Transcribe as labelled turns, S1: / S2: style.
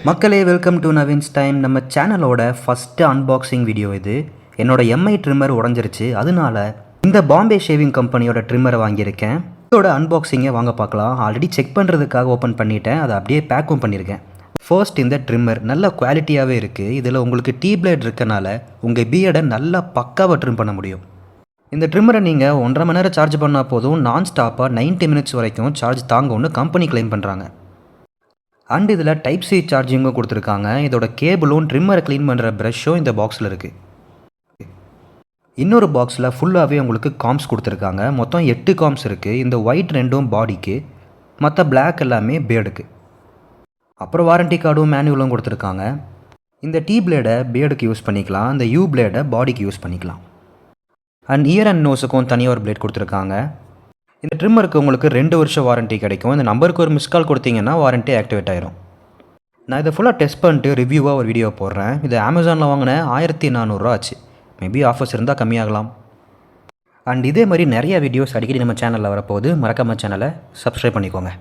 S1: மக்களே welcome to நவீன்ஸ் time. நம்ம சேனலோட ஃபஸ்ட்டு அன்பாக்சிங் வீடியோ இது. என்னோட எம்ஐ ட்ரிம்மர் உடஞ்சிருச்சு, அதனால இந்த பாம்பே ஷேவிங் கம்பெனியோட ட்ரிம்மரை வாங்கியிருக்கேன். இதோட அன்பாக்சிங்கை வாங்க பார்க்கலாம். ஆல்ரெடி செக் பண்ணுறதுக்காக ஓப்பன் பண்ணிட்டேன், அதை அப்படியே பேக்கும் பண்ணியிருக்கேன். ஃபர்ஸ்ட் இந்த ட்ரிம்மர் நல்ல குவாலிட்டியாகவே இருக்குது. இதில் உங்களுக்கு டீ பிளேட் இருக்கனால உங்கள் பியர்டை நல்லா பக்காவாக ட்ரிம் பண்ண முடியும். இந்த ட்ரிம்மரை நீங்கள் 1.5 மணி நேரம் சார்ஜ் பண்ணால் போதும், நான் ஸ்டாப்பாக 90 மினிட்ஸ் வரைக்கும் சார்ஜ் தாங்கும்னு கம்பெனி கிளைம் பண்ணுறாங்க. அண்ட் இதில் டைப் சி சார்ஜிங்கும் கொடுத்துருக்காங்க. இதோட கேபிளும் ட்ரிம்மரை க்ளீன் பண்ணுற ப்ரஷ்ஷும் இந்த பாக்ஸில் இருக்குது. இன்னொரு பாக்ஸில் ஃபுல்லாகவே உங்களுக்கு காம்ஸ் கொடுத்துருக்காங்க. மொத்தம் 8 காம்ஸ் இருக்குது. இந்த ஒயிட் 2 பாடிக்கு, மற்ற பிளாக் எல்லாமே பியர்டுக்கு. அப்புறம் வாரண்டி கார்டும் மேனுவலும் கொடுத்துருக்காங்க. இந்த டீ பிளேடை பியர்டுக்கு யூஸ் பண்ணிக்கலாம், இந்த யூ பிளேடை பாடிக்கு யூஸ் பண்ணிக்கலாம். அண்ட் இயர் அண்ட் நோஸுக்கும் தனியாக ஒரு பிளேட் கொடுத்துருக்காங்க. இந்த ட்ரிம்மருக்கு உங்களுக்கு 2 வருஷம் வாரண்ட்டி கிடைக்கும். இந்த நம்பருக்கு ஒரு மிஸ் கால் கொடுத்தீங்கன்னா வாரண்ட்டி ஆக்டிவேட் ஆயிரும். நான் இதை ஃபுல்லாக டெஸ்ட் பண்ணிட்டு ரிவ்யூவாக ஒரு வீடியோ போடுறேன். இது அமேசானில் வாங்கினேன், 1400 ஆச்சு. மேபி ஆஃபர்ஸ் இருந்தால் கம்மியாகலாம். அண்ட் இதே மாதிரி நிறைய வீடியோஸ் அடிக்கடி நம்ம சேனலில் வரப்போகுது. மறக்காம சேனலை சப்ஸ்கிரைப் பண்ணிக்கோங்க.